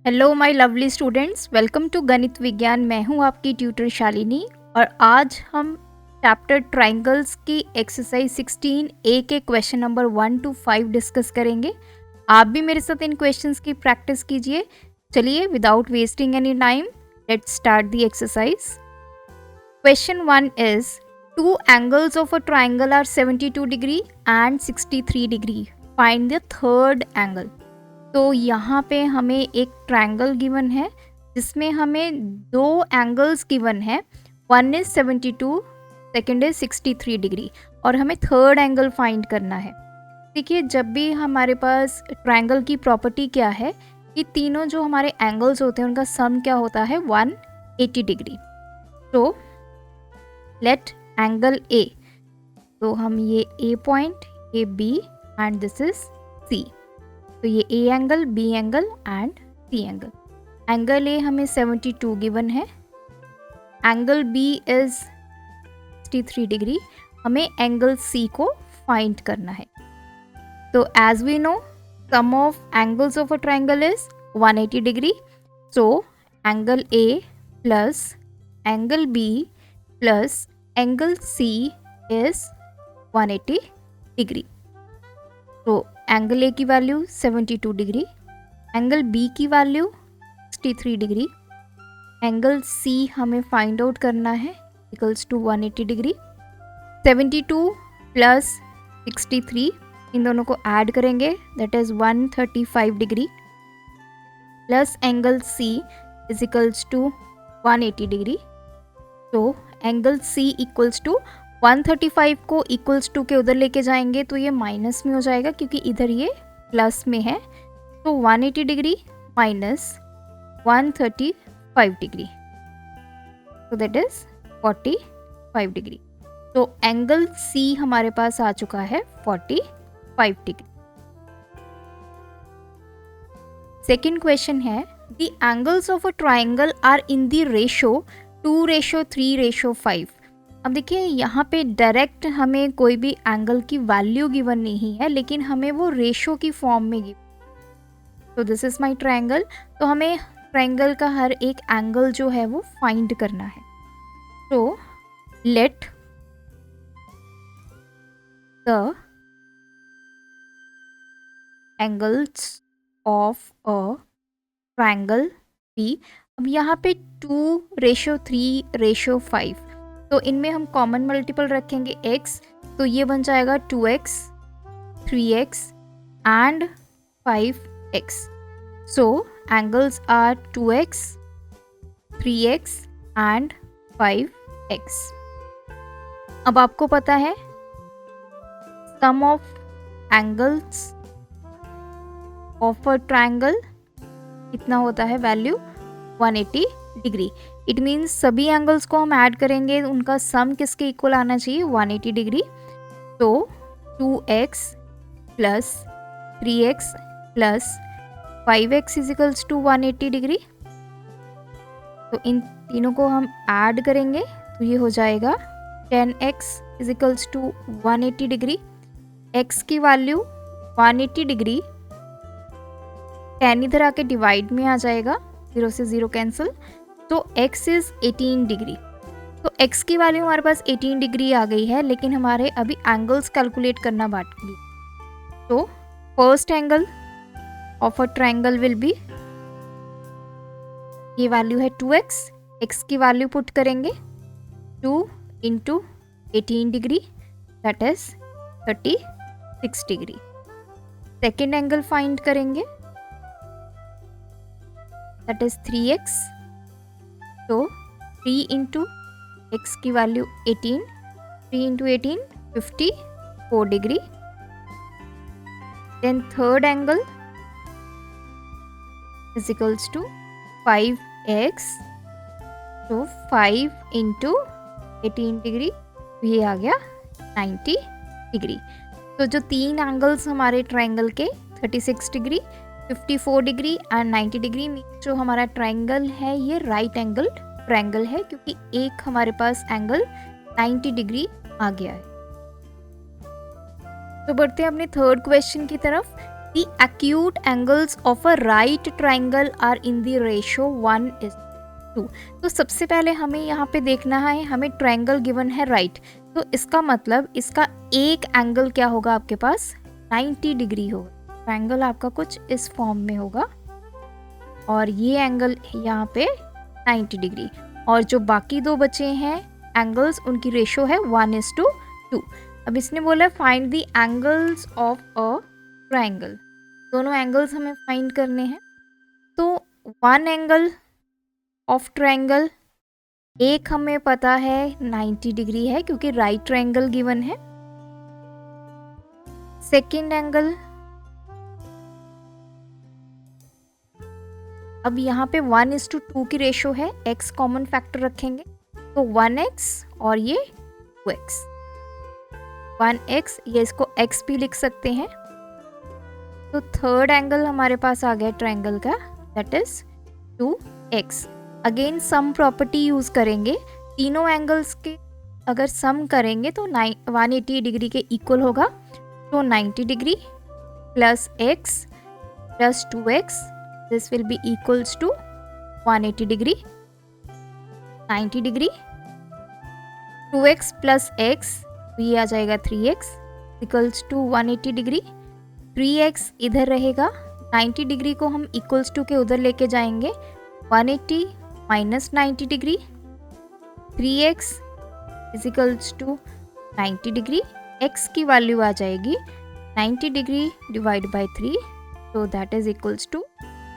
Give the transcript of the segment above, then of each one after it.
Hello my lovely students, welcome to गणित विज्ञान। मैं हूं आपकी ट्यूटर शालिनी और आज हम चैप्टर ट्रायंगल्स की एक्सरसाइज 16 ए के क्वेश्चन नंबर 1 to 5 डिस्कस करेंगे। आप भी मेरे साथ इन क्वेश्चंस की प्रैक्टिस कीजिए। चलिए without wasting any time let's start the exercise. Question 1 is two angles of a triangle are 72 degree and 63 degree, find the third angle. तो यहाँ पे हमें एक ट्रायंगल गिवन है जिसमें हमें दो एंगल्स गिवन है, one is 72, second is 63 degree और हमें थर्ड एंगल फाइंड करना है। देखिए, जब भी हमारे पास ट्रायंगल की प्रॉपर्टी क्या है कि तीनों जो हमारे एंगल्स होते हैं उनका सम क्या होता है, 180 डिग्री। तो लेट एंगल ए, तो हम ये ए पॉइंट, ये B and this is C. तो ये A angle, B angle and C angle. Angle A हमें 72 गिवन है, एंगल बी इज 63 डिग्री। हमें एंगल सी को फाइंड करना है। तो as we know sum of angles of a triangle is 180 degree. So angle A plus angle B plus angle C is 180 degree. तो angle A की value 72 degree, angle B की value 63 degree, angle C हमें find out करना है equals to 180 degree. 72 plus 63, इन दोनों को add करेंगे, that is 135 degree, plus angle C is equals to 180 degree. तो एंगल सी इक्वल्स टू 135 को इक्वल्स टू के उधर लेके जाएंगे तो ये माइनस में हो जाएगा क्योंकि इधर ये प्लस में है। तो 180 डिग्री माइनस 135 डिग्री, तो दैट इज 45 डिग्री। तो एंगल सी हमारे पास आ चुका है 45 डिग्री। सेकेंड क्वेश्चन है the angles of a triangle are in the ratio 2:3:5। अब देखिए, यहाँ पे डायरेक्ट हमें कोई भी एंगल की वैल्यू गिवन नहीं है, लेकिन हमें वो रेशो की फॉर्म में गिवन। तो दिस इज माय ट्रायंगल। तो हमें ट्रायंगल का हर एक एंगल जो है वो फाइंड करना है। तो let the angles of a triangle be. अब यहाँ पे 2:3:5, तो इनमें हम कॉमन मल्टीपल रखेंगे x, तो ये बन जाएगा 2x, 3x and 5x। So angles are 2x, 3x and 5x। अब आपको पता है sum of angles of a triangle कितना होता है, वैल्यू 180 डिग्री। इट मीन्स सभी एंगल्स को हम ऐड करेंगे, उनका सम किसके इक्वल आना चाहिए, 180 डिग्री। तो 2x plus 3x plus 5x is equals to 180 degree. तो इन तीनों को हम ऐड करेंगे तो ये हो जाएगा 10x is equals to 180 degree. x की वैल्यू 180 डिग्री, 10 इधर आके डिवाइड में आ जाएगा, 0 से 0 कैंसिल, तो x इज 18 डिग्री। तो x की वैल्यू हमारे पास 18 डिग्री आ गई है, लेकिन हमारे अभी एंगल्स कैलकुलेट करना बाकी है। तो first angle of a triangle will be, ये वैल्यू है 2x, x की वैल्यू पुट करेंगे 2 into 18 degree, that is 36 degree. Second angle find करेंगे, दैट इज 3x। तो 3 इंटू x की value 18, 3 into 18 54 degree. Then third angle is equals to 5x, तो 5 into 18 degree, ये आ गया 90 डिग्री। तो जो तीन एंगल्स हमारे ट्रायंगल के 36 डिग्री, 54 डिग्री एंड 90 डिग्री, जो हमारा ट्रायंगल है ये राइट एंगल ट्रायंगल है क्योंकि एक हमारे पास एंगल 90 डिग्री आ गया है। तो बढ़ते हैं अपने थर्ड क्वेश्चन की तरफ। The acute angles of a right triangle are in the ratio 1:2। तो सबसे पहले हमें यहाँ पे देखना है, हमें ट्रायंगल गिवन है राइट, तो इसका मतलब इसका एक एंगल क्या होगा आपके पास 90 डिग्री होगा। ट्रायंगल आपका कुछ इस फॉर्म में होगा और ये एंगल यहाँ पे 90 डिग्री, और जो बाकी दो बचे हैं एंगल्स उनकी रेशो है 1:2। अब इसने बोला find the angles of a triangle, दोनों एंगल्स हमें फाइंड करने हैं। तो वन एंगल ऑफ ट्रायंगल, एक हमें पता है 90 डिग्री है क्योंकि राइट ट्रायंगल गिवन है। सेकंड एंगल, अब यहाँ पे 1:2 की रेशो है, x कॉमन फैक्टर रखेंगे तो 1x और ये 2x, 1x, ये इसको x भी लिख सकते हैं। तो थर्ड एंगल हमारे पास आ गया ट्रायंगल का, that is 2x। Again sum property use करेंगे, तीनों एंगल्स के अगर सम करेंगे तो 180 डिग्री के इक्वल होगा। तो 90 degree plus x plus 2x, this will be equals to 180 degree. 90 degree 2x plus x, ये आ जाएगा 3x equals to 180 degree. 3x इधर रहेगा, 90 डिग्री को हम इक्वल्स टू के उधर लेके जाएंगे, 180 minus 90 degree, 3x is equals to 90 degree. x की वैल्यू आ जाएगी 90 डिग्री डिवाइड बाई 3, तो that is equals to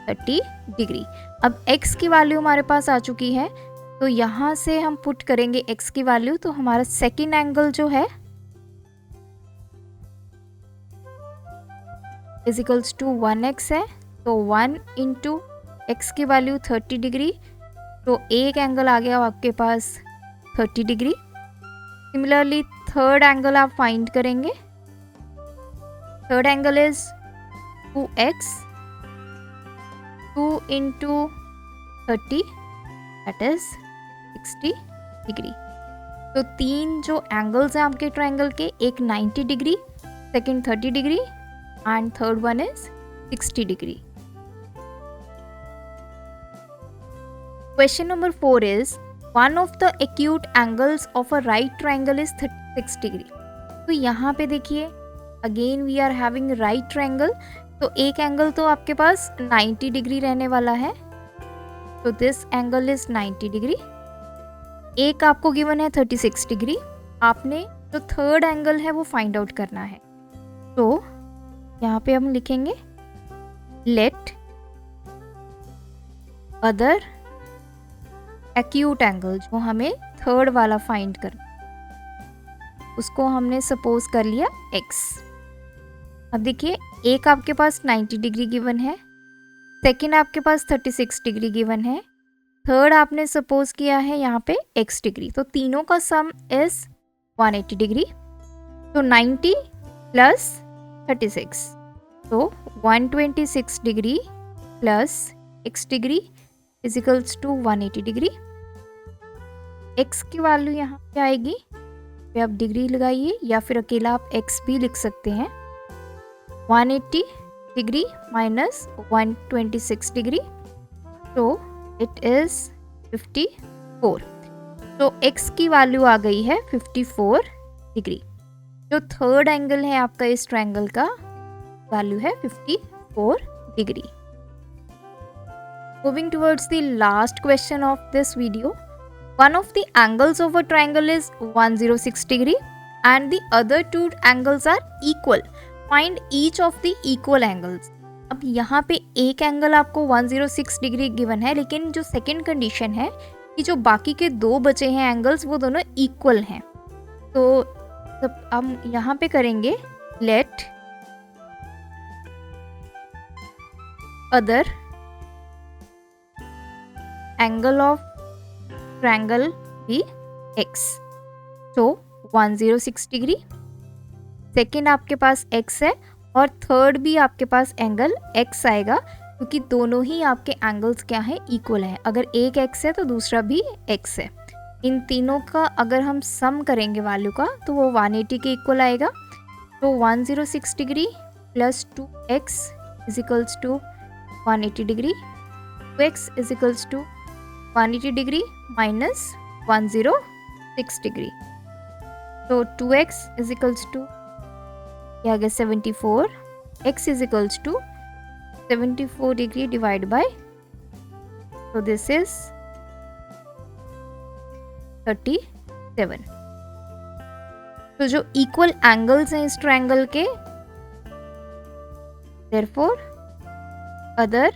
30 degree. अब x की वैल्यू हमारे पास आ चुकी है, तो यहाँ से हम पुट करेंगे x की वैल्यू, तो हमारा सेकेंड एंगल जो है इज इक्वल्स टू 1x है, तो 1 इंटू एक्स की वैल्यू 30 डिग्री, तो एक एंगल आ गया आपके पास 30 डिग्री। सिमिलरली थर्ड एंगल आप फाइंड करेंगे, third angle is 2x, 2 into 30 that is 60 degree. तो तीन जो एंगल्स हैं आपके ट्रायंगल के, एक 90 degree, second 30 degree and third one is 60 degree. Question number 4 is one of the acute angles of a right triangle is 36 degree। तो यहाँ पे देखिए again we are having right triangle, तो एक एंगल तो आपके पास 90 डिग्री रहने वाला है, तो दिस एंगल इज 90 डिग्री। एक आपको गिवन है 36 डिग्री, आपने जो थर्ड एंगल है वो फाइंड आउट करना है। तो यहाँ पे हम लिखेंगे लेट अदर एक्यूट एंगल, जो हमें थर्ड वाला फाइंड करना, उसको हमने सपोज कर लिया x। अब देखिए एक आपके पास 90 डिग्री गिवन है, सेकंड आपके पास 36 डिग्री गिवन है, थर्ड आपने सपोज किया है यहाँ पे x डिग्री, तो तीनों का सम इज 180 डिग्री। तो 90 प्लस 36, तो 126 degree plus x degree is equals to 180 degree. x की वैल्यू यहाँ पे आएगी, पे आप डिग्री लगाइए या फिर अकेला आप x भी लिख सकते हैं। 180 डिग्री माइनस 126 डिग्री, तो इट इज 54। तो x की वैल्यू आ गई है 54 डिग्री। जो थर्ड एंगल है आपका इस ट्रायंगल का वैल्यू है 54 degree. Moving towards the last question of this video, one of the angles of a triangle is 106 degree and the other two angles are equal. Find each of the equal angles. अब यहाँ पे एक angle आपको 106 degree given है, लेकिन जो second condition है कि जो बाकी के दो बचे हैं एंगल्स वो दोनों इक्वल हैं। तो तब हम यहाँ पे करेंगे let other angle of triangle भी x, तो 106 डिग्री, सेकेंड आपके पास x है और थर्ड भी आपके पास एंगल x आएगा, क्योंकि दोनों ही आपके एंगल्स क्या हैं इक्वल हैं। अगर एक x है तो दूसरा भी x है। इन तीनों का अगर हम सम करेंगे वैल्यू का तो वो 180 के इक्वल आएगा। तो 106 degree plus 2x is equals to 180 degree, 2x is equals to 180 degree minus 106 degree. तो 2x इज इक्वल्स टू क्या आ गया 74, x is equals to 74 degree divide by, तो दिस इज 37। तो जो इक्वल एंगल्स हैं इस ट्रायंगल के, therefore other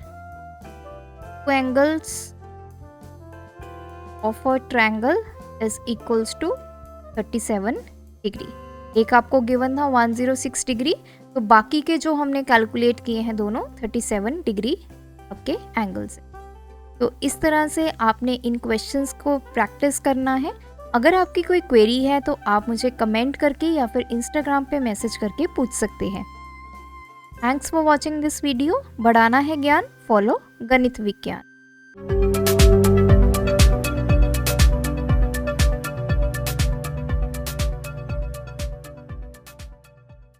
two angles of a triangle is equals to 37 degree. एक आपको गिवन था 106 डिग्री, तो बाकी के जो हमने कैलकुलेट किए हैं दोनों 37 डिग्री आपके एंगल्स हैं। तो इस तरह से आपने इन क्वेश्चंस को प्रैक्टिस करना है। अगर आपकी कोई क्वेरी है तो आप मुझे कमेंट करके या फिर इंस्टाग्राम पे मैसेज करके पूछ सकते हैं। Thanks for watching this video. बढ़ाना है ज्ञान, फॉलो गणित विज्ञान।